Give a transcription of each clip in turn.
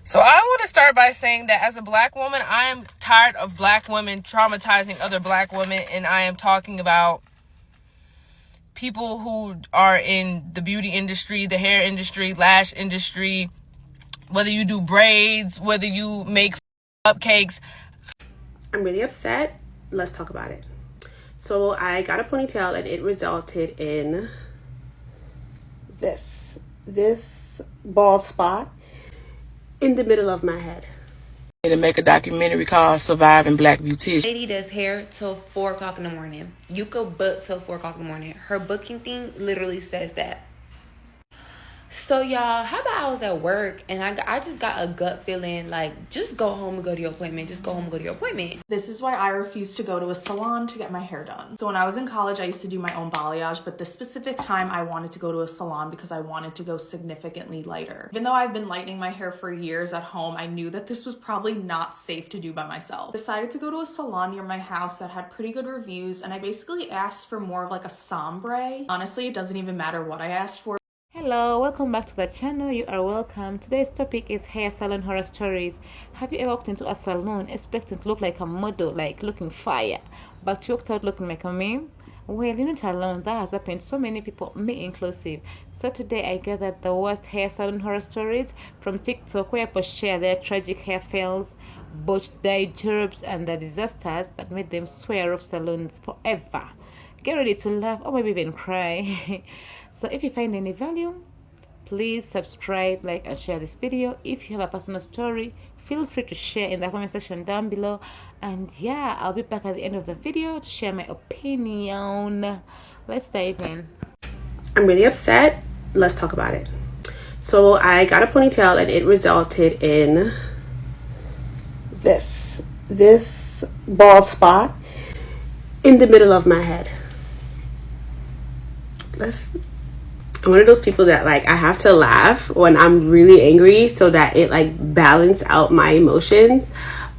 So I want to start by saying that as a black woman, I am tired of black women traumatizing other black women, and I am talking about people who are in the beauty industry, the hair industry, lash industry, whether you do braids, whether you make cupcakes. I'm really upset. Let's talk about it. So I got a ponytail and it resulted in this bald spot in the middle of my head. To make a documentary called Surviving Black Beauticians. Lady does hair till 4 o'clock in the morning. You could book till 4 o'clock in the morning. Her booking thing literally says that. So y'all, how about I was at work and I just got a gut feeling like, just go home and go to your appointment. Just go home and go to your appointment. This is why I refuse to go to a salon to get my hair done. So when I was in college, I used to do my own balayage, but this specific time I wanted to go to a salon because I wanted to go significantly lighter. Even though I've been lightening my hair for years at home, I knew that this was probably not safe to do by myself. I decided to go to a salon near my house that had pretty good reviews, and I basically asked for more of like a sombre. Honestly, it doesn't even matter what I asked for. Hello, welcome back to the channel. You are welcome. Today's topic is hair salon horror stories. Have you ever walked into a salon expecting to look like a model, like looking fire, but you walked out looking like a meme? Well, you're not alone. That has happened to so many people, me inclusive. So today I gathered the worst hair salon horror stories from TikTok, where people share their tragic hair fails, botched dye jobs, and the disasters that made them swear off salons forever. Get ready to laugh or maybe even cry. So if you find any value, please subscribe, like, and share this video. If you have a personal story, feel free to share in the comment section down below. And yeah, I'll be back at the end of the video to share my opinion. Let's dive in. I'm really upset. Let's talk about it. So I got a ponytail and it resulted in this bald spot in the middle of my head. I'm one of those people that like I have to laugh when I'm really angry so that it like balance out my emotions.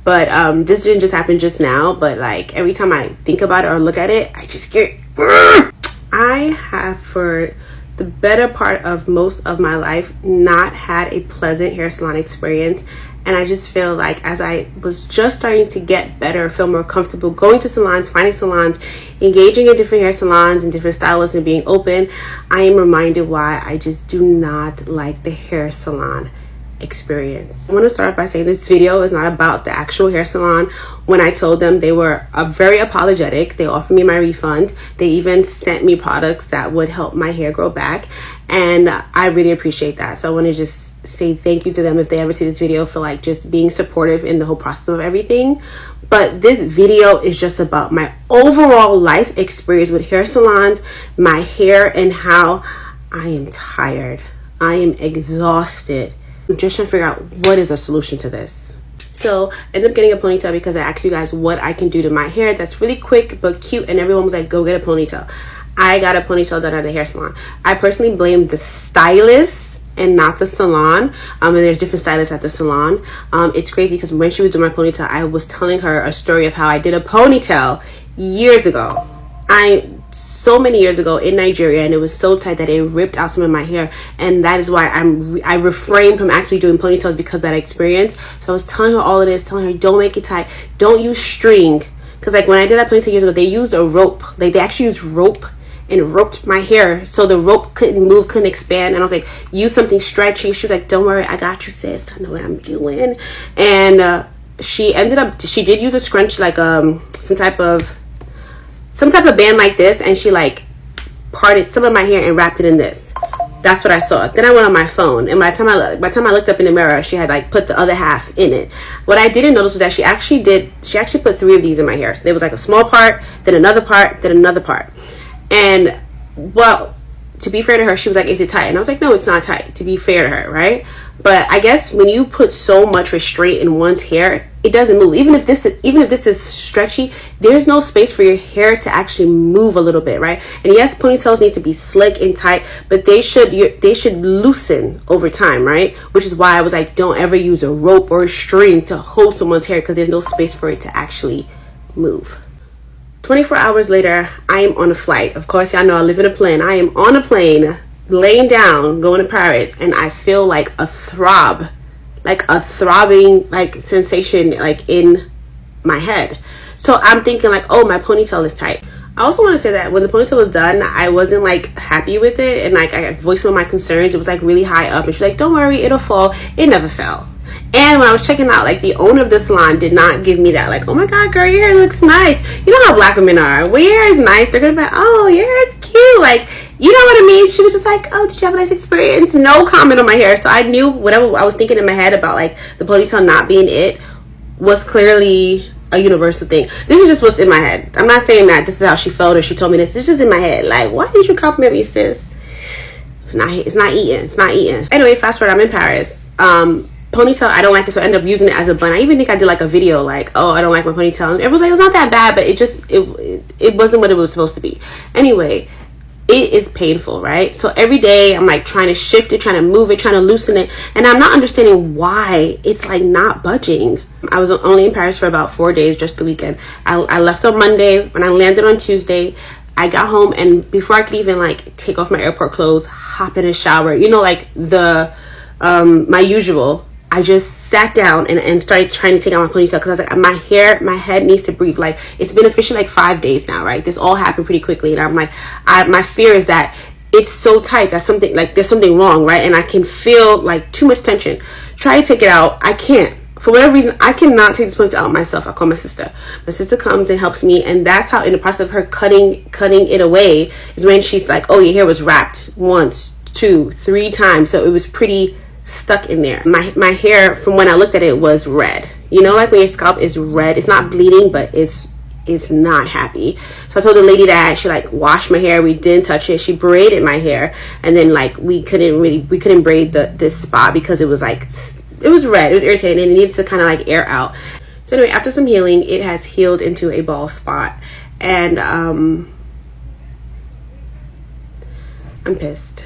But this didn't just happen just now, but like every time I think about it or look at it, I just get I have for the better part of most of my life not had a pleasant hair salon experience. And I just feel like as I was just starting to get better, feel more comfortable going to salons, finding salons, engaging in different hair salons and different stylists and being open, I am reminded why I just do not like the hair salon experience. I want to start by saying this video is not about the actual hair salon. When I told them, they were very apologetic. They offered me my refund. They even sent me products that would help my hair grow back, and I really appreciate that. So I want to just say thank you to them if they ever see this video, for like just being supportive in the whole process of everything. But this video is just about my overall life experience with hair salons, my hair, and how I am tired. I am exhausted. I'm just trying to figure out what is a solution to this. So I ended up getting a ponytail because I asked you guys what I can do to my hair that's really quick but cute, and everyone was like, go get a ponytail. I got a ponytail done at the hair salon. I personally blame the stylist and not the salon. And there's different stylists at the salon. It's crazy because when she was doing my ponytail, I was telling her a story of how I did a ponytail years ago. So many years ago in Nigeria, and it was so tight that it ripped out some of my hair, and that is why I refrained from actually doing ponytails, because of that experience. So I was telling her all of this, telling her don't make it tight, don't use string, because like when I did that ponytail years ago, they used a rope. Like they actually used rope and roped my hair so the rope couldn't move, couldn't expand. And I was like, use something stretchy. She was like, don't worry, I got you, sis, I know what I'm doing. And she did use a scrunch, like some type of band like this, and she like parted some of my hair and wrapped it in this. That's what I saw. Then I went on my phone, and by the time I looked up in the mirror, she had like put the other half in it. What I didn't notice was that she actually put 3 of these in my hair. So there was like a small part, then another part, then another part. And well, to be fair to her, she was like, is it tight? And I was like, no, it's not tight, to be fair to her, right? But I guess when you put so much restraint in one's hair, it doesn't move. Even if this is stretchy, there's no space for your hair to actually move a little bit, right? And yes, ponytails need to be slick and tight, but they should loosen over time, right? Which is why I was like, don't ever use a rope or a string to hold someone's hair, because there's no space for it to actually move. 24 hours later, I am on a flight. Of course, y'all know I live in a plane. I am on a plane, laying down, going to Paris, and I feel like a throb like a throbbing like sensation like in my head. So I'm thinking like, oh, my ponytail is tight. I also want to say that when the ponytail was done, I wasn't like happy with it, and like I voiced some of my concerns. It was like really high up, and she's like, don't worry, it'll fall. It never fell. And when I was checking out, like the owner of the salon did not give me that like, oh my god girl, your hair looks nice. You know how black women are, when your hair is nice, they're gonna be like, oh, your hair is cute, like, you know what I mean. She was just like, oh, did you have a nice experience? No comment on my hair. So I knew whatever I was thinking in my head about like the ponytail not being it was clearly a universal thing. This is just what's in my head. I'm not saying that this is how she felt or she told me this. It's just in my head. Like, why did you compliment me, sis? It's not eating. Anyway, fast forward, I'm in Paris. Ponytail, I don't like it, so I end up using it as a bun. I even think I did like a video like, oh, I don't like my ponytail, and everyone's like, it's not that bad, but it wasn't what it was supposed to be. Anyway, it is painful, right? So every day I'm like trying to shift it, trying to move it, trying to loosen it, and I'm not understanding why it's like not budging. I was only in Paris for about 4 days, just the weekend. I left on Monday. When I landed on Tuesday, I got home, and before I could even like take off my airport clothes, hop in a shower, you know, like the my usual, I just sat down and started trying to take out my ponytail, because I was like, my head needs to breathe. Like, it's been officially like 5 days now, right? This all happened pretty quickly, and I'm like, my fear is that it's so tight that something, like, there's something wrong, right? And I can feel like too much tension. Try to take it out, I can't. For whatever reason, I cannot take this ponytail out myself. I call my sister. My sister comes and helps me, and that's how, in the process of her cutting it away, is when she's like, oh, your hair was wrapped 1, 2, 3 times, so it was pretty stuck in there. My hair, from when I looked at it, was red. You know, like when your scalp is red, it's not bleeding, but it's not happy. So I told the lady that she like washed my hair. We didn't touch it. She braided my hair, and then like we couldn't braid this spot because it was like, it was red, it was irritating, and it needed to kind of like air out. So anyway, after some healing, it has healed into a bald spot, and I'm pissed.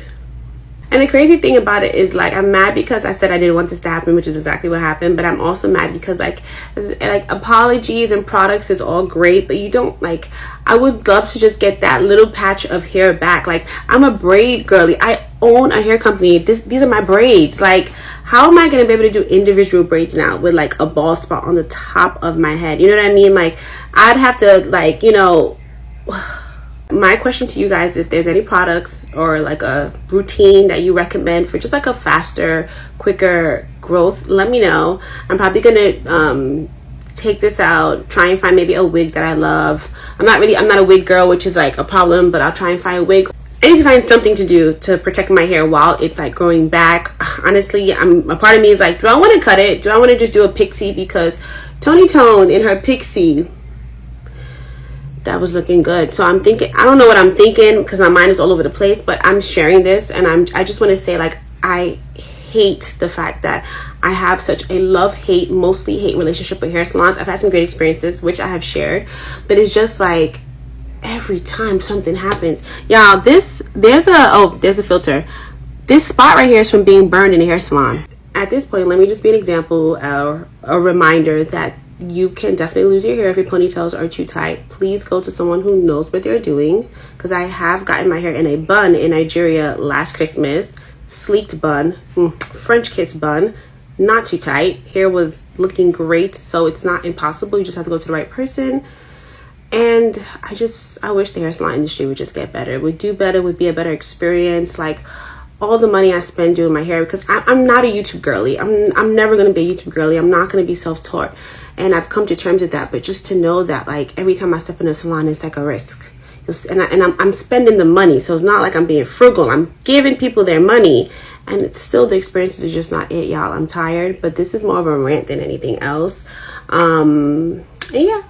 And the crazy thing about it is, like, I'm mad because I said I didn't want this to happen, which is exactly what happened. But I'm also mad because like apologies and products is all great, but you don't, like, I would love to just get that little patch of hair back. Like, I'm a braid girly. I own a hair company. These are my braids. Like, how am I gonna be able to do individual braids now with like a bald spot on the top of my head? You know what I mean? Like, I'd have to, like, you know. My question to you guys, if there's any products or like a routine that you recommend for just like a faster, quicker growth, let me know. I'm probably gonna take this out, try and find maybe a wig that I love. I'm not a wig girl, which is like a problem, but I'll try and find a wig. I need to find something to do to protect my hair while it's like growing back. Honestly, a part of me is like, do I want to cut it? Do I want to just do a pixie? Because Tony Tone in her pixie, that was looking good. So I'm thinking, I don't know what I'm thinking because my mind is all over the place, but I'm sharing this, and I just want to say, like, I hate the fact that I have such a love-hate, mostly hate relationship with hair salons. I've had some great experiences, which I have shared, but it's just like every time something happens, y'all, there's a filter. This spot right here is from being burned in a hair salon. At this point, let me just be an example, a reminder that you can definitely lose your hair if your ponytails are too tight. Please go to someone who knows what they're doing, because I have gotten my hair in a bun in Nigeria last Christmas. Sleeked bun, French kiss bun, not too tight. Hair was looking great, so it's not impossible. You just have to go to the right person. And I wish the hair salon industry would just get better. It would do better, would be a better experience. Like, all the money I spend doing my hair, because I'm not a YouTube girly. I'm never going to be a YouTube girly. I'm not going to be self-taught. And I've come to terms with that. But just to know that, like, every time I step in a salon, it's like a risk. And I'm spending the money. So it's not like I'm being frugal. I'm giving people their money. And it's still, the experiences are just not it, y'all. I'm tired. But this is more of a rant than anything else. And yeah.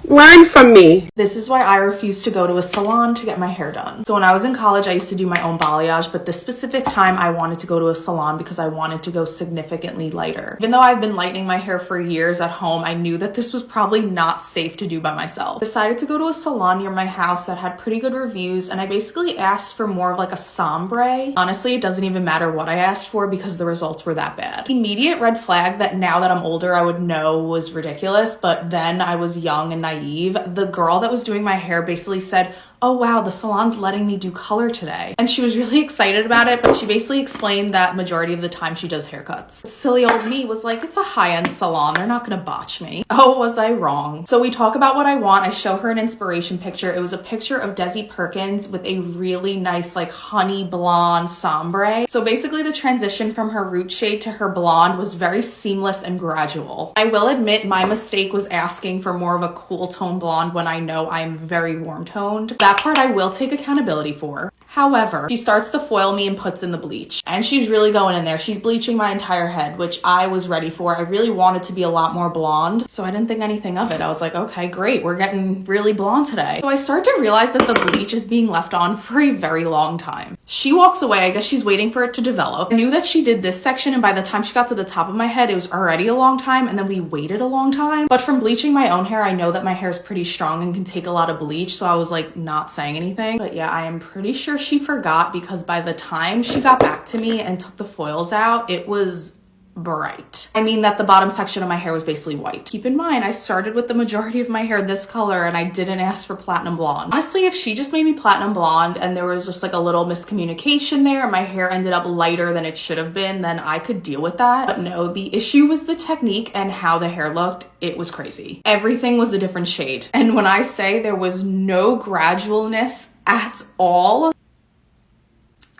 Learn from me. This is why I refuse to go to a salon to get my hair done. So when I was in college, I used to do my own balayage, but this specific time I wanted to go to a salon because I wanted to go significantly lighter. Even though I've been lightening my hair for years at home, I knew that this was probably not safe to do by myself. I decided to go to a salon near my house that had pretty good reviews, and I basically asked for more of like a sombre. Honestly, it doesn't even matter what I asked for because the results were that bad. Immediate red flag that now that I'm older I would know was ridiculous, but then I was young and naive. The girl that was doing my hair basically said, oh wow, the salon's letting me do color today. And she was really excited about it, but she basically explained that majority of the time she does haircuts. Silly old me was like, it's a high-end salon, they're not gonna botch me. Oh, was I wrong. So we talk about what I want. I show her an inspiration picture. It was a picture of Desi Perkins with a really nice like honey blonde sombre. So basically the transition from her root shade to her blonde was very seamless and gradual. I will admit my mistake was asking for more of a cool tone blonde when I know I'm very warm toned. That part I will take accountability for. However, she starts to foil me and puts in the bleach. And she's really going in there. She's bleaching my entire head, which I was ready for. I really wanted to be a lot more blonde, so I didn't think anything of it. I was like, okay, great, we're getting really blonde today. So I start to realize that the bleach is being left on for a very long time. She walks away. I guess she's waiting for it to develop. I knew that she did this section, and by the time she got to the top of my head, it was already a long time, and then we waited a long time. But from bleaching my own hair, I know that my hair is pretty strong and can take a lot of bleach, so I was like not saying anything. But yeah, I am pretty sure she forgot, because by the time she got back to me and took the foils out, it was bright. I mean that the bottom section of my hair was basically white. Keep in mind, I started with the majority of my hair this color and I didn't ask for platinum blonde. Honestly, if she just made me platinum blonde and there was just like a little miscommunication there and my hair ended up lighter than it should have been, then I could deal with that. But no, the issue was the technique and how the hair looked. It was crazy. Everything was a different shade. And when I say there was no gradualness at all,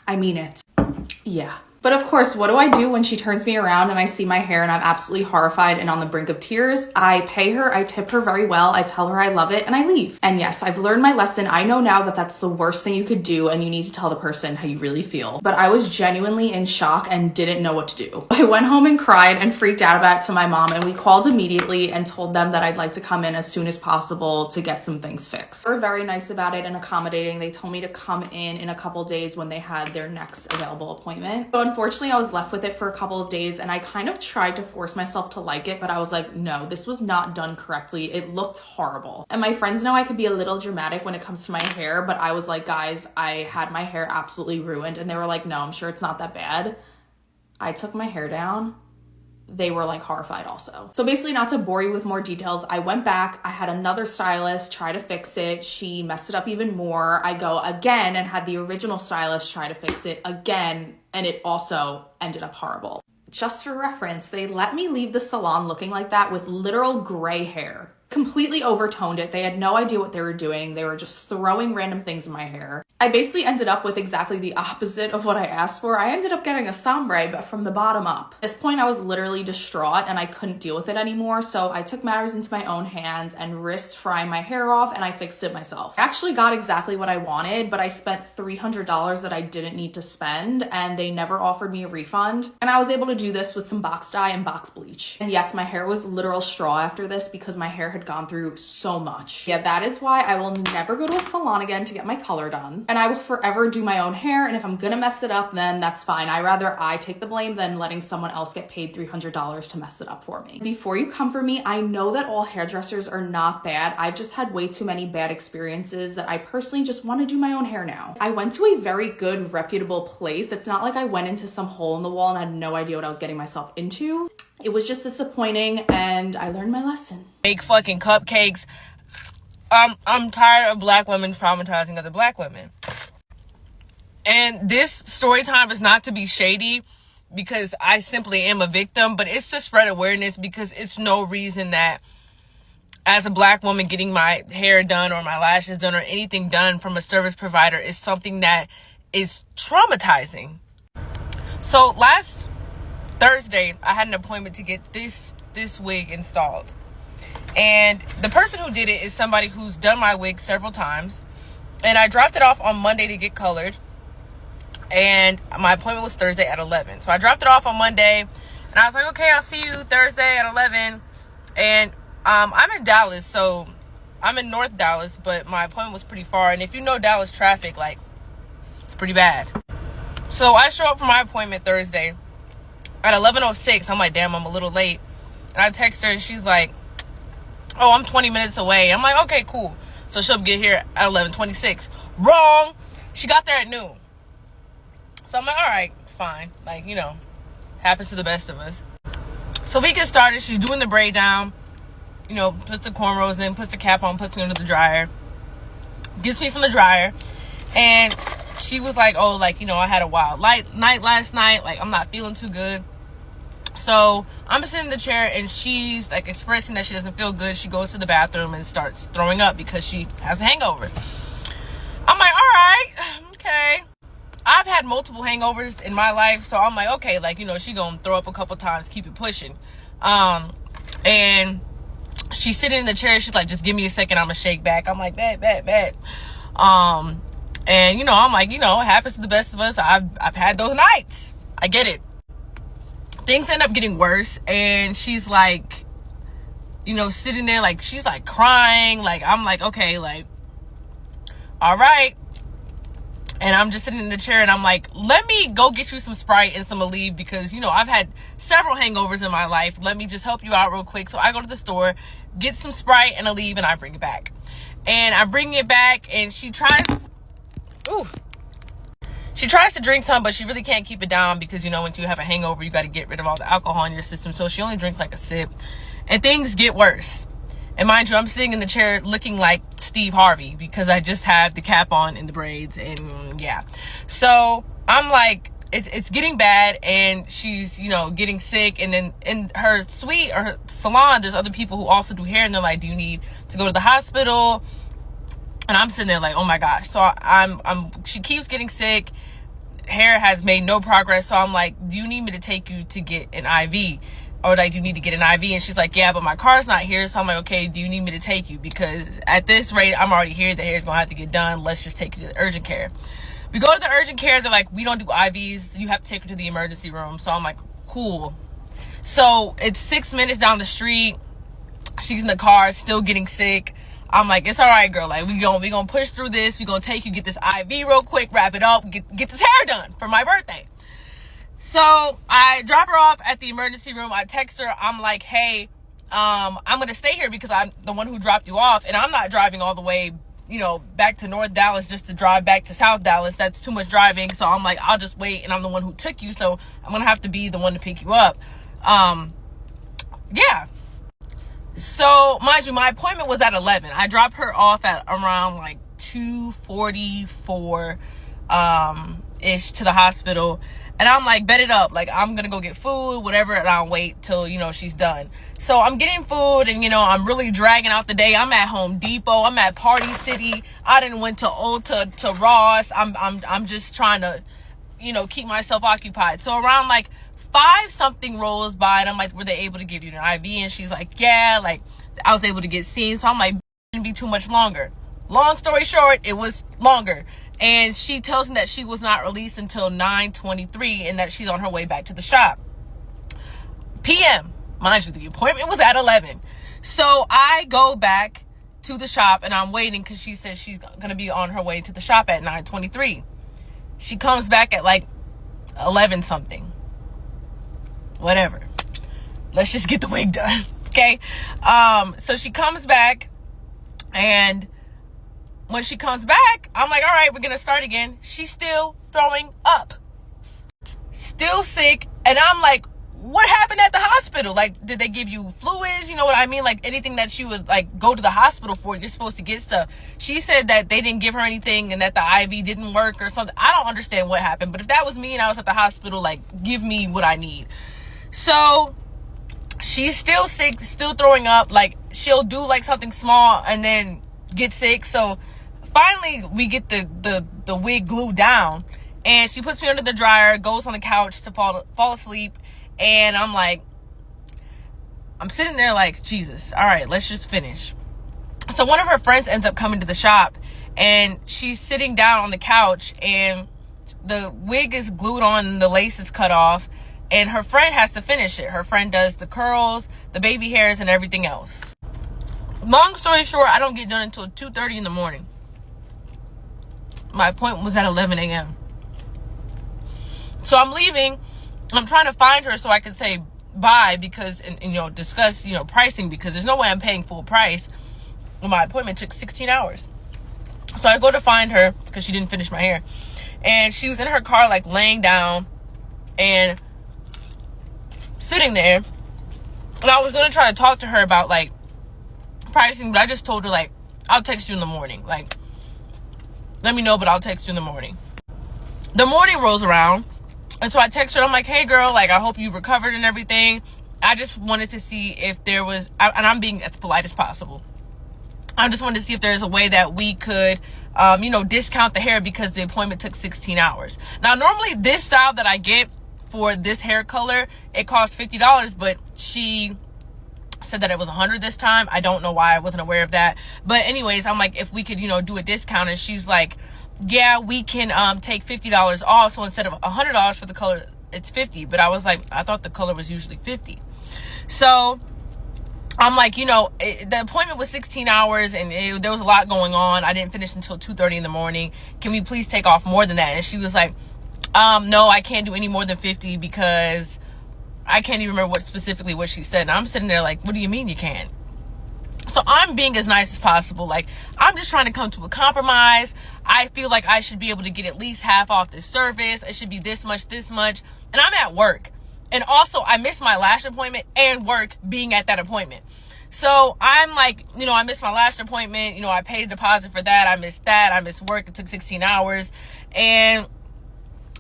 I mean it. Yeah. But of course, what do I do when she turns me around and I see my hair and I'm absolutely horrified and on the brink of tears? I pay her, I tip her very well, I tell her I love it, and I leave. And yes, I've learned my lesson. I know now that that's the worst thing you could do, and you need to tell the person how you really feel. But I was genuinely in shock and didn't know what to do. I went home and cried and freaked out about it to my mom, and we called immediately and told them that I'd like to come in as soon as possible to get some things fixed. They were very nice about it and accommodating. They told me to come in a couple days when they had their next available appointment. So unfortunately, I was left with it for a couple of days, and I kind of tried to force myself to like it, but I was like, no, this was not done correctly. It looked horrible. And my friends know I could be a little dramatic when it comes to my hair, but I was like, guys, I had my hair absolutely ruined. And they were like, no, I'm sure it's not that bad. I took my hair down. They were like horrified also. So basically, not to bore you with more details, I went back, I had another stylist try to fix it. She messed it up even more. I go again and had the original stylist try to fix it again, and it also ended up horrible. Just for reference, they let me leave the salon looking like that with literal gray hair. Completely overtoned it. They had no idea what they were doing. They were just throwing random things in my hair. I basically ended up with exactly the opposite of what I asked for. I ended up getting a sombre, but from the bottom up. At this point, I was literally distraught and I couldn't deal with it anymore. So I took matters into my own hands and risked frying my hair off, and I fixed it myself. I actually got exactly what I wanted, but I spent $300 that I didn't need to spend, and they never offered me a refund. And I was able to do this with some box dye and box bleach. And yes, my hair was literal straw after this because my hair had gone through so much. Yeah, that is why I will never go to a salon again to get my color done. And I will forever do my own hair, and if I'm gonna mess it up, then that's fine. I rather take the blame than letting someone else get paid $300 to mess it up for me. Before you come for me, I know that all hairdressers are not bad. I've just had way too many bad experiences that I personally just want to do my own hair now. I went to a very good, reputable place. It's not like I went into some hole in the wall and had no idea what I was getting myself into. It was just disappointing, and I learned my lesson. Make fucking cupcakes. I'm tired of black women traumatizing other black women. And this story time is not to be shady, because I simply am a victim, but it's to spread awareness, because it's no reason that as a black woman getting my hair done or my lashes done or anything done from a service provider is something that is traumatizing. So last Thursday, I had an appointment to get this wig installed. And the person who did it is somebody who's done my wig several times. And I dropped it off on Monday to get colored. And my appointment was Thursday at 11. So I dropped it off on Monday. And I was like, okay, I'll see you Thursday at 11. And I'm in Dallas, so I'm in North Dallas. But my appointment was pretty far. And if you know Dallas traffic, like, it's pretty bad. So I show up for my appointment Thursday at 11:06. I'm like, damn, I'm a little late. And I text her, and she's like, oh, I'm 20 minutes away. I'm like, okay, cool. So she'll get here at 11:26. Wrong. She got there at noon. So I'm like, all right, fine. Like, you know, happens to the best of us. So we get started. She's doing the braid down. You know, puts the cornrows in, puts the cap on, puts it under the dryer. gets me from the dryer, and she was like, oh, like, you know, I had a wild night last night, like, I'm not feeling too good. So I'm sitting in the chair, and she's like expressing that she doesn't feel good. She goes to the bathroom and starts throwing up because she has a hangover. I'm like, all right, okay. I've had multiple hangovers in my life, so I'm like, okay, like, you know, she gonna throw up a couple times, keep it pushing. And she's sitting in the chair. She's like, just give me a second, I'm gonna shake back. I'm like, bet. And, you know, I'm like, you know, it happens to the best of us. I've had those nights. I get it. Things end up getting worse, and she's like, you know, sitting there, like, she's like crying. Like, I'm like, okay, like, all right. And I'm just sitting in the chair, and I'm like, let me go get you some Sprite and some Aleve, because, you know, I've had several hangovers in my life. Let me just help you out real quick. So I go to the store, get some Sprite and Aleve, and I bring it back. And I bring it back, and she tries to drink some, but she really can't keep it down, because, you know, when you have a hangover, you got to get rid of all the alcohol in your system. So she only drinks like a sip, and things get worse. And mind you, I'm sitting in the chair looking like Steve Harvey, because I just have the cap on and the braids, and yeah. So I'm like, it's getting bad, and she's, you know, getting sick. And then in her suite or her salon, there's other people who also do hair, and they're like, do you need to go to the hospital? And I'm sitting there like, oh my gosh. So she keeps getting sick. Hair has made no progress. So I'm like, do you need me to take you to get an IV? Or like, do you need to get an IV? And she's like, yeah, but my car's not here. So I'm like, okay, do you need me to take you? Because at this rate, I'm already here. The hair's gonna have to get done. Let's just take you to the urgent care. We go to the urgent care. They're like, we don't do IVs. You have to take her to the emergency room. So I'm like, cool. So it's 6 minutes down the street. She's in the car, still getting sick. I'm like, it's all right, girl. Like, we gonna push through this. We gonna take you, get this IV real quick, wrap it up, get this hair done for my birthday. So I drop her off at the emergency room. I text her. I'm like, hey, I'm gonna stay here because I'm the one who dropped you off, and I'm not driving all the way, you know, back to North Dallas just to drive back to South Dallas. That's too much driving. So I'm like, I'll just wait, and I'm the one who took you, so I'm gonna have to be the one to pick you up. Yeah. So, mind you, my appointment was at 11. I dropped her off at around like 2:44 ish to the hospital. And I'm like, bet it up. Like, I'm going to go get food, whatever, and I'll wait till, you know, she's done. So I'm getting food, and, you know, I'm really dragging out the day. I'm at Home Depot. I'm at Party City. I didn't went to Ulta, to Ross. I'm just trying to, you know, keep myself occupied. So around like 5-something rolls by, and I'm like, were they able to give you an IV? And she's like, yeah, like, I was able to get seen. So I'm like, it didn't be too much longer. Long story short, it was longer. And she tells me that she was not released until 9:23, and that she's on her way back to the shop. PM. Mind you, the appointment was at 11. So I go back to the shop, and I'm waiting because she says she's going to be on her way to the shop at 9:23. She comes back at like 11-something. Whatever. Let's just get the wig done. Okay? So she comes back, and when she comes back, I'm like, all right, we're going to start again. She's still throwing up. Still sick. And I'm like, what happened at the hospital? Like, did they give you fluids? You know what I mean? Like, anything that you would, like, go to the hospital for, you're supposed to get stuff. She said that they didn't give her anything and that the IV didn't work or something. I don't understand what happened. But if that was me and I was at the hospital, like, give me what I need. So she's still sick, still throwing up. Like, she'll do, like, something small and then get sick. So finally, we get the wig glued down, and she puts me under the dryer, goes on the couch to fall asleep, and I'm like, I'm sitting there like, Jesus, all right, let's just finish. So one of her friends ends up coming to the shop, and she's sitting down on the couch, and the wig is glued on, the lace is cut off, and her friend has to finish it. Her friend does the curls, the baby hairs, and everything else. Long story short, I don't get done until 2:30 in the morning. My appointment was at 11 a.m. So I'm leaving. I'm trying to find her so I can say bye, because, and you know, discuss, you know, pricing, because there's no way I'm paying full price when my appointment took 16 hours. So I go to find her because she didn't finish my hair. And she was in her car, like, laying down and sitting there. And I was going to try to talk to her about, like, pricing, but I just told her, like, I'll text you in the morning. Like, let me know, but I'll text you in the morning. The morning rolls around, and so I text her. I'm like, hey girl, like, I hope you recovered and everything. I just wanted to see if there was, and I'm being as polite as possible, I just wanted to see if there's a way that we could, discount the hair because the appointment took 16 hours. Now, normally this style that I get for this hair color, it costs $50, but she said that it was $100 this time. I don't know why. I wasn't aware of that. But anyways, I'm like, if we could, do a discount, and she's like, yeah, we can take $50 off. So instead of $100 for the color, it's $50. But I was like, I thought the color was usually $50. So I'm like, the appointment was 16 hours and there was a lot going on. I didn't finish until 2:30 in the morning. Can we please take off more than that? And she was like, no, I can't do any more than 50 because I can't even remember what she said. And I'm sitting there like, what do you mean you can't? So I'm being as nice as possible. Like, I'm just trying to come to a compromise. I feel like I should be able to get at least half off this service. It should be this much. And I'm at work. And also, I missed my lash appointment and work being at that appointment. So I'm like, I missed my lash appointment. I paid a deposit for that. I missed work. It took 16 hours. And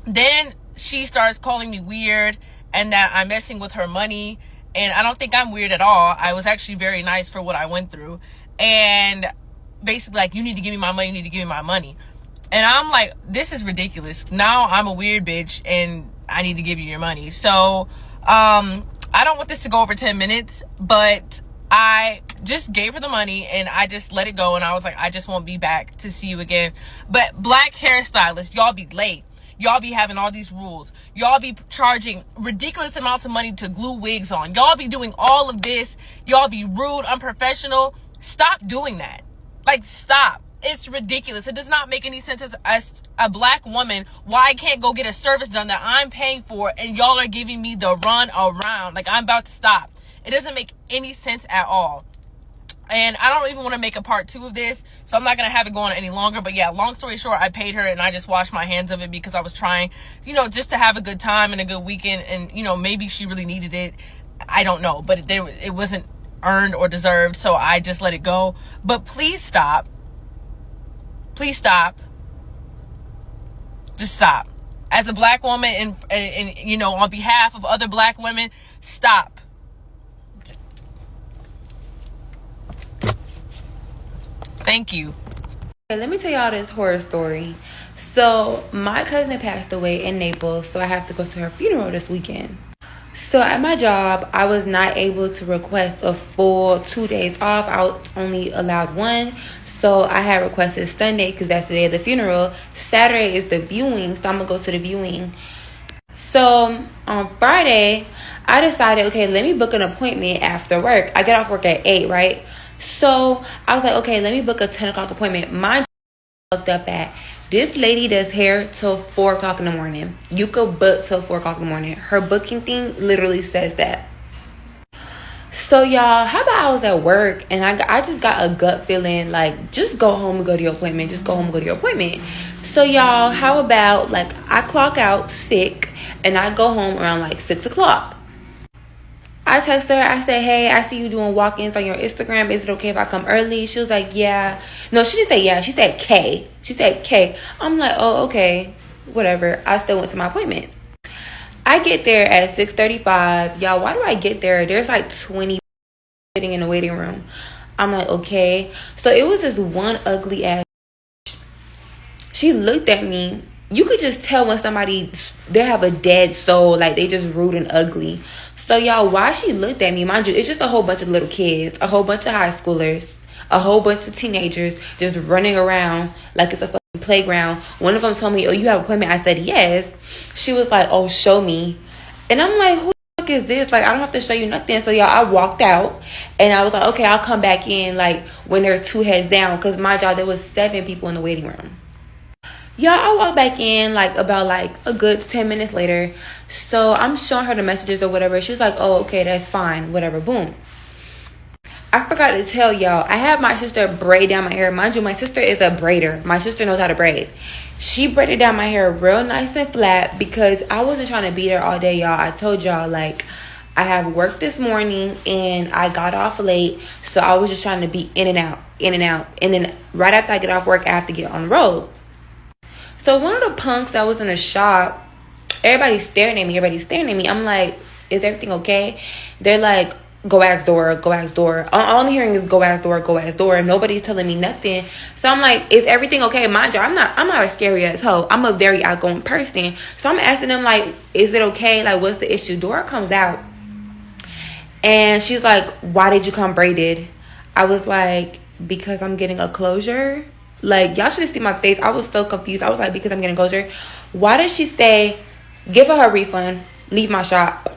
then she starts calling me weird and that I'm messing with her money. And I don't think I'm weird at all. I was actually very nice for what I went through. And basically, like, you need to give me my money. And I'm like, this is ridiculous. Now I'm a weird bitch and I need to give you your money. So I don't want this to go over 10 minutes, but I just gave her the money and I just let it go. And I was like, I just won't be back to see you again. But black hairstylists, y'all be late. Y'all be having all these rules. Y'all be charging ridiculous amounts of money to glue wigs on. Y'all be doing all of this. Y'all be rude, unprofessional. Stop doing that. Like, stop. It's ridiculous. It does not make any sense as a black woman why I can't go get a service done that I'm paying for and y'all are giving me the run around. Like, I'm about to stop. It doesn't make any sense at all. And I don't even want to make a part 2 of this, so I'm not going to have it go on any longer. But yeah, long story short, I paid her and I just washed my hands of it because I was trying, just to have a good time and a good weekend. And, maybe she really needed it. I don't know, but it wasn't earned or deserved, so I just let it go. But please stop. Please stop. Just stop. As a black woman and on behalf of other black women, stop. Thank you. Okay, let me tell y'all this horror story. So my cousin passed away in Naples, so I have to go to her funeral this weekend. So at my job, I was not able to request a full 2 days off. I was only allowed 1. So I had requested Sunday because that's the day of the funeral. Saturday is the viewing, so I'm going to go to the viewing. So on Friday, I decided, okay, let me book an appointment after work. I get off work at 8, right? So I was like, okay, let me book a 10 o'clock appointment. My fucked up at. This lady does hair till 4 o'clock in the morning. You could book till 4 o'clock in the morning. Her booking thing literally says that. So y'all, how about I was at work and I just got a gut feeling like, just go home and go to your appointment. Just go home and go to your appointment. So y'all, how about like I clock out sick and I go home around like 6 o'clock. I text her. I said, hey, I see you doing walk-ins on your Instagram. Is it okay if I come early? She was like, yeah. No, she didn't say yeah. She said K. She said K. I'm like, oh, okay. Whatever. I still went to my appointment. I get there at 6:35. Y'all, why do I get there? There's like 20 sitting in the waiting room. I'm like, okay. So it was this one ugly ass. She looked at me. You could just tell when they have a dead soul. Like, they just rude and ugly. So, y'all, why she looked at me, mind you, it's just a whole bunch of little kids, a whole bunch of high schoolers, a whole bunch of teenagers just running around like it's a fucking playground. One of them told me, oh, you have an appointment? I said, yes. She was like, oh, show me. And I'm like, who the fuck is this? Like, I don't have to show you nothing. So, y'all, I walked out and I was like, okay, I'll come back in like when there are 2 heads down. Because, mind y'all, there was 7 people in the waiting room. Y'all, I walked back in like about like a good 10 minutes later. So I'm showing her the messages or whatever. She's like, oh, okay, that's fine. Whatever. Boom. I forgot to tell y'all, I have my sister braid down my hair. Mind you, my sister is a braider. My sister knows how to braid. She braided down my hair real nice and flat because I wasn't trying to be there all day, y'all. I told y'all, like, I have work this morning and I got off late. So I was just trying to be in and out, in and out. And then right after I get off work, I have to get on the road. So one of the punks that was in the shop, everybody's staring at me. I'm like, is everything okay? They're like, go ask Dora, go ask Dora. All I'm hearing is go ask Dora, go ask Dora. Nobody's telling me nothing. So I'm like, is everything okay? Mind you, I'm not a scary ass hoe. I'm a very outgoing person. So I'm asking them, like, is it okay? Like, what's the issue? Dora comes out and she's like, why did you come braided? I was like, because I'm getting a closure. Like, y'all should have seen my face. I was so confused. I was like, because I'm getting closure. Why did she say, give her refund, leave my shop?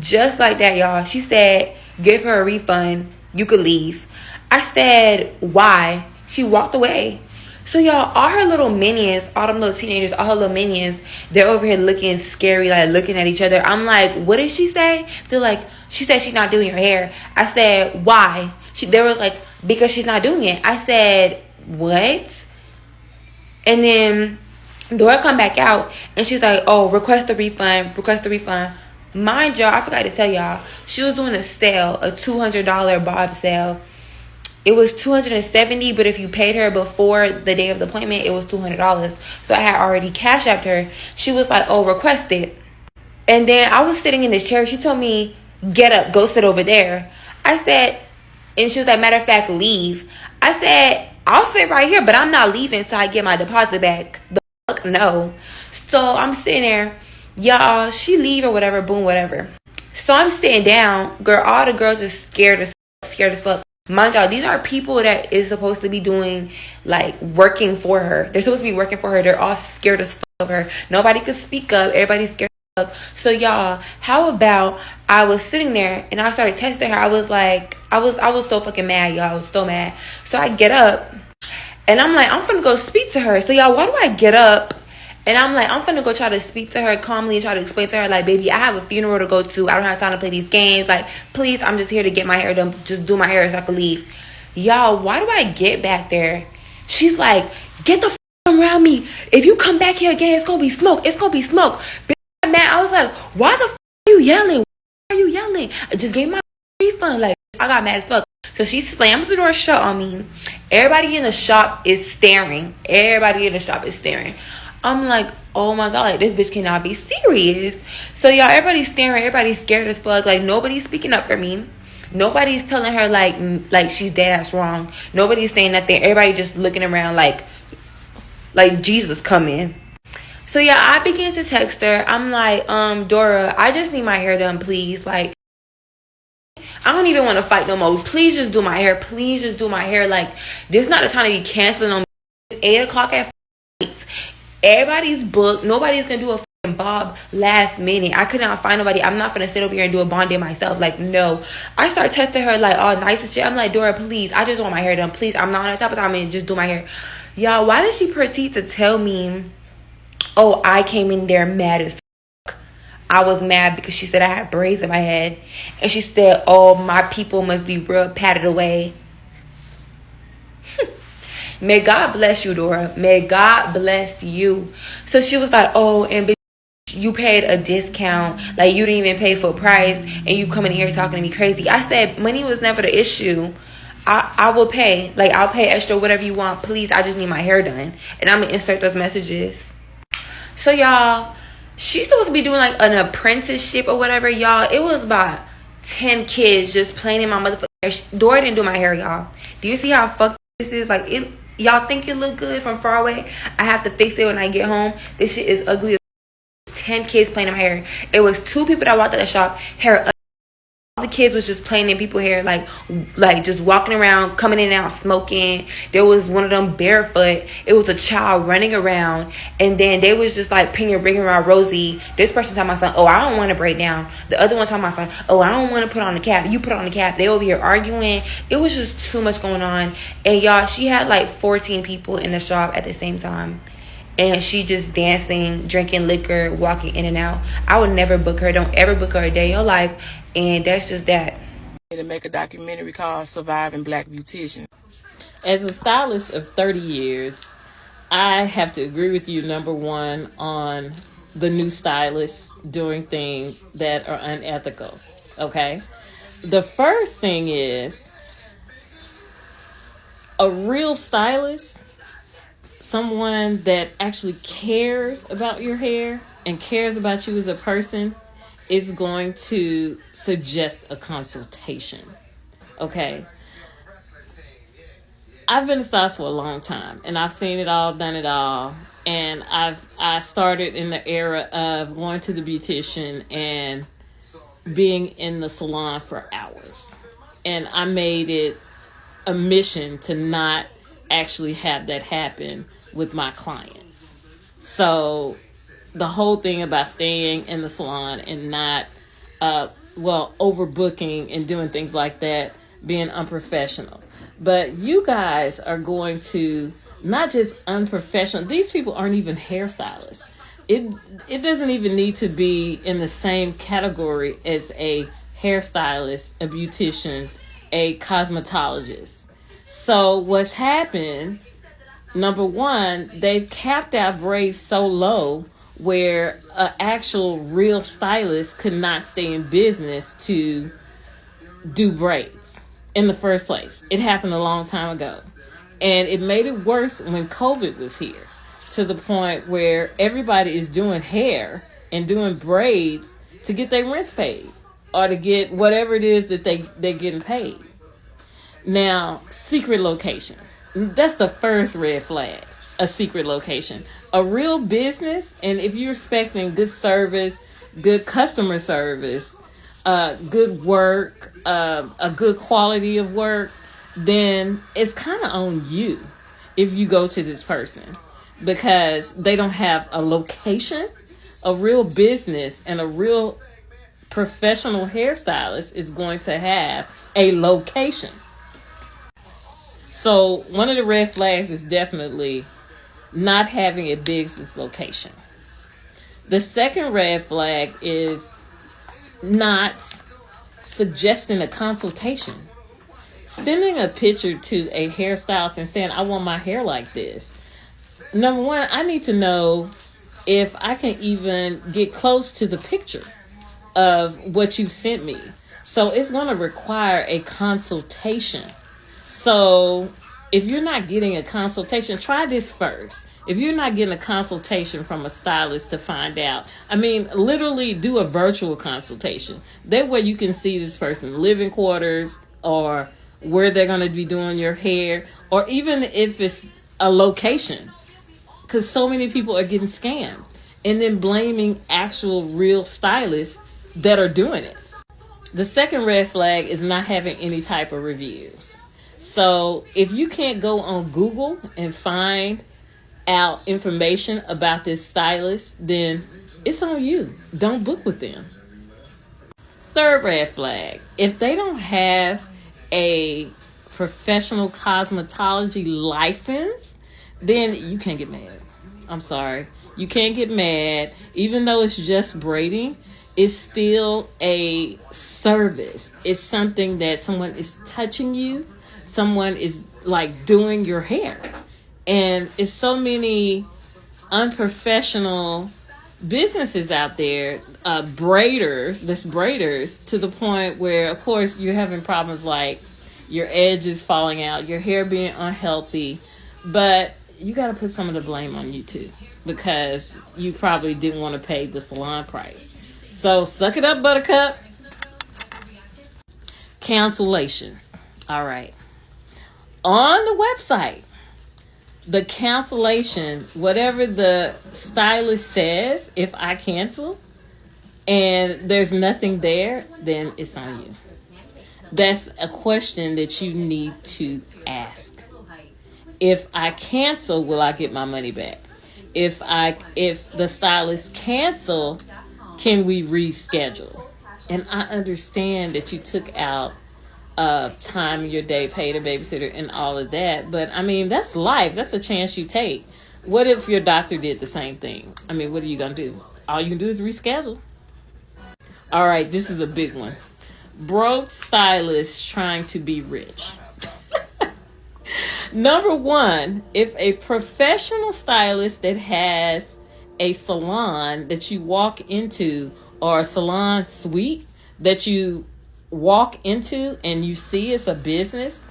Just like that, y'all. She said, give her a refund, you could leave. I said, why? She walked away. So, y'all, all her little minions, all them little teenagers, all her little minions, they're over here looking scary, like looking at each other. I'm like, what did she say? They're like, she said she's not doing her hair. I said, why? They were like, because she's not doing it. I said, what? And then Dora come back out and she's like, oh, request a refund. Mind y'all, I forgot to tell y'all, she was doing a sale, a $200 bob sale. It was $270, but if you paid her before the day of the appointment, it was $200. So I had already cash apped her. She was like, oh, request it. And then I was sitting in this chair. She told me, get up, go sit over there. I said, and she was like, matter of fact, leave. I said, I'll sit right here, but I'm not leaving until I get my deposit back. The fuck no. So I'm sitting there. Y'all, she leave or whatever, boom, whatever. So I'm sitting down. Girl, all the girls are scared as fuck. Mind y'all, these are people that is supposed to be doing, like, working for her. They're supposed to be working for her. They're all scared as fuck of her. Nobody could speak up. Everybody's scared as fuck. So, y'all, how about I was sitting there and I started texting her. I was like, I was so fucking mad, y'all. I was so mad. So I get up and I'm like, I'm gonna go speak to her. So, y'all, why do I get up? And I'm like, I'm gonna go try to speak to her calmly and try to explain to her, like, baby, I have a funeral to go to. I don't have time to play these games. Like, please, I'm just here to get my hair done. Just do my hair so I can leave. Y'all, why do I get back there? She's like, get the f around me. If you come back here again, it's gonna be smoke. It's gonna be smoke. Bitch, I'm mad. I was like, why the f are you yelling? Why are you yelling? I just gave my refund. Like, I got mad as fuck. So she slams the door shut on me. Everybody in the shop is staring. I'm like, oh my god, like, this bitch cannot be serious. So, y'all, everybody's staring. Everybody's scared as fuck. Like, nobody's speaking up for me. Nobody's telling her, like she's dead ass wrong. Nobody's saying nothing. Everybody just looking around like Jesus coming. So, yeah, I began to text her. I'm like, Dora, I just need my hair done, please. Like, I don't even want to fight no more. Please just do my hair. Please just do my hair. Like, this is not the time to be canceling on me. It's 8 o'clock at night. Everybody's booked. Nobody's gonna do a fucking bob last minute. I could not find nobody. I'm not gonna sit over here and do a bond day myself. Like, no. I start testing her like all nice and shit. I'm like, Dora, please, I just want my hair done. Please, I'm not on the type of time and just do my hair. Y'all, why did she proceed to tell me, oh, I came in there mad as fuck? I was mad because she said I had braids in my head. And she said, oh, my people must be real patted away. May God bless you, Dora. May God bless you. So she was like, oh, and bitch, you paid a discount. Like, you didn't even pay full price. And you coming in here talking to me crazy. I said, money was never the issue. I will pay. Like, I'll pay extra, whatever you want. Please, I just need my hair done. And I'm going to insert those messages. So, y'all, she's supposed to be doing, like, an apprenticeship or whatever, y'all. It was about 10 kids just playing in my motherfucking hair. Dora didn't do my hair, y'all. Do you see how fucked this is? Like, it... Y'all think it look good from far away? I have to fix it when I get home. This shit is ugly. 10 kids playing in my hair. It was 2 people that walked out the shop. Hair. All the kids was just playing in people's hair, like just walking around, coming in and out, smoking. There was one of them barefoot. It was a child running around, and then they was just like bringing around Rosie. This person told my son, "Oh, I don't want to break down." The other one told my son, "Oh, I don't want to put on the cap. You put on the cap." They over here arguing. It was just too much going on, and y'all, she had like 14 people in the shop at the same time. And she just dancing, drinking liquor, walking in and out. I would never book her. Don't ever book her a day in your life. And that's just that. To make a documentary called Surviving Black Beauticians. As a stylist of 30 years, I have to agree with you, number one, on the new stylists doing things that are unethical. Okay? The first thing is, a real stylist someone that actually cares about your hair and cares about you as a person is going to suggest a consultation. Okay. I've been a stylist for a long time, and I've seen it all, done it all. And I started in the era of going to the beautician and being in the salon for hours. And I made it a mission to not actually have that happen with my clients. So the whole thing about staying in the salon and not, overbooking and doing things like that, being unprofessional. But you guys are going to not just unprofessional. These people aren't even hairstylists. It doesn't even need to be in the same category as a hairstylist, a beautician, a cosmetologist. So what's happened, number one, they've capped out braids so low where an actual real stylist could not stay in business to do braids in the first place. It happened a long time ago. And it made it worse when COVID was here, to the point where everybody is doing hair and doing braids to get their rents paid or to get whatever it is that they're getting paid. Now, secret locations. That's the first red flag, a secret location. A real business, and if you're expecting good service, good customer service, good work, a good quality of work, then it's kind of on you if you go to this person, because they don't have a location. A real business and a real professional hairstylist is going to have a location. So one of the red flags is definitely not having a business location. The second red flag is not suggesting a consultation. Sending a picture to a hairstylist and saying, I want my hair like this. Number one, I need to know if I can even get close to the picture of what you've sent me. So it's going to require a consultation. So if you're not getting a consultation, try this first. If you're not getting a consultation from a stylist to find out, literally do a virtual consultation. That way you can see this person's living quarters or where they're going to be doing your hair, or even if it's a location, because so many people are getting scammed and then blaming actual real stylists that are doing it. The second red flag is not having any type of reviews. So if you can't go on Google and find out information about this stylist, then it's on you. Don't book with them. Third red flag, if they don't have a professional cosmetology license, then you can't get mad. I'm sorry. You can't get mad. Even though it's just braiding, it's still a service. It's something that someone is touching you. Someone is like doing your hair. And it's so many unprofessional businesses out there, braiders, to the point where, of course, you're having problems like your edges falling out, your hair being unhealthy, but you got to put some of the blame on you too, because you probably didn't want to pay the salon price. So suck it up, buttercup. Cancellations. All right. On the website, the cancellation, whatever the stylist says, if I cancel and there's nothing there, then it's on you. That's a question that you need to ask. If I cancel, will I get my money back? If the stylist cancel, can we reschedule? And I understand that you took out time in your day, paid a babysitter and all of that. But that's life. That's a chance you take. What if your doctor did the same thing? What are you going to do? All you can do is reschedule. All right, this is a big one. Broke stylists trying to be rich. Number one, if a professional stylist that has a salon that you walk into, or a salon suite that you walk into and you see it's a business,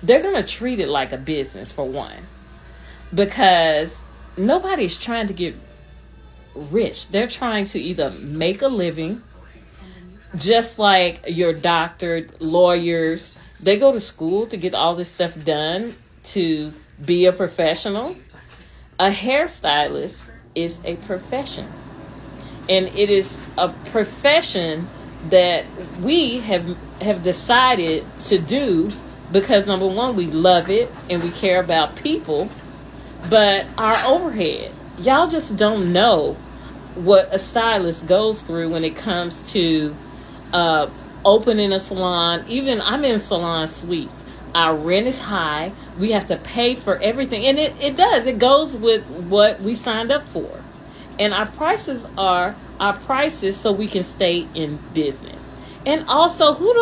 they're going to treat it like a business, for one. because nobody's trying to get rich. They're trying to either make a living, just like your doctor, lawyers. They go to school to get all this stuff done to be a professional. A hairstylist is a profession. And it is a profession that we have decided to do because, number one, we love it and we care about people. But our overhead, y'all just don't know what a stylist goes through when it comes to opening a salon. Even I'm in salon suites. Our rent is high. We have to pay for everything. And it goes with what we signed up for. And our prices are our prices so we can stay in business. And also, who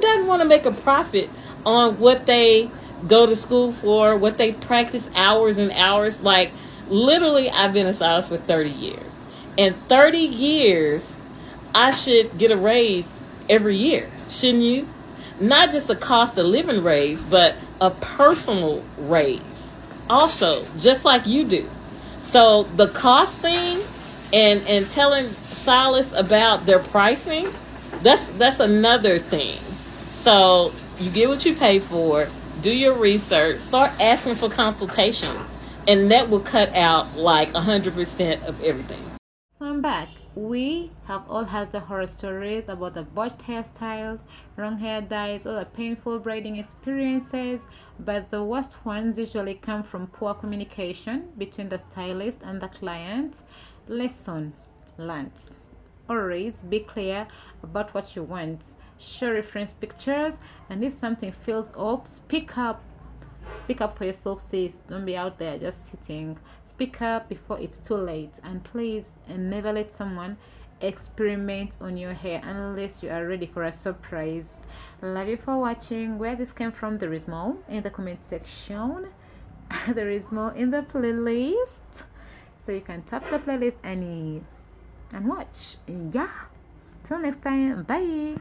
doesn't want to make a profit on what they go to school for, what they practice hours and hours? Like, literally, I've been a stylist for 30 years. In 30 years, I should get a raise every year, shouldn't you? Not just a cost of living raise, but a personal raise. Also, just like you do. So the cost thing and telling stylists about their pricing, that's another thing. So you get what you pay for, do your research, start asking for consultations, and that will cut out like 100% of everything. So I'm back. We have all had the horror stories about the botched hairstyles, wrong hair dyes, or the painful braiding experiences, but the worst ones usually come from poor communication between the stylist and the client. Lesson learned. Always be clear about what you want. Show reference pictures, and if something feels off, speak up. Speak up for yourself, sis. Don't be out there just sitting. Speak up before it's too late. And please, and never let someone experiment on your hair unless you are ready for a surprise. Love you for watching. Where this came from, there is more in the comment section. There is more in the playlist. So you can tap the playlist and watch. Yeah. Till next time. Bye.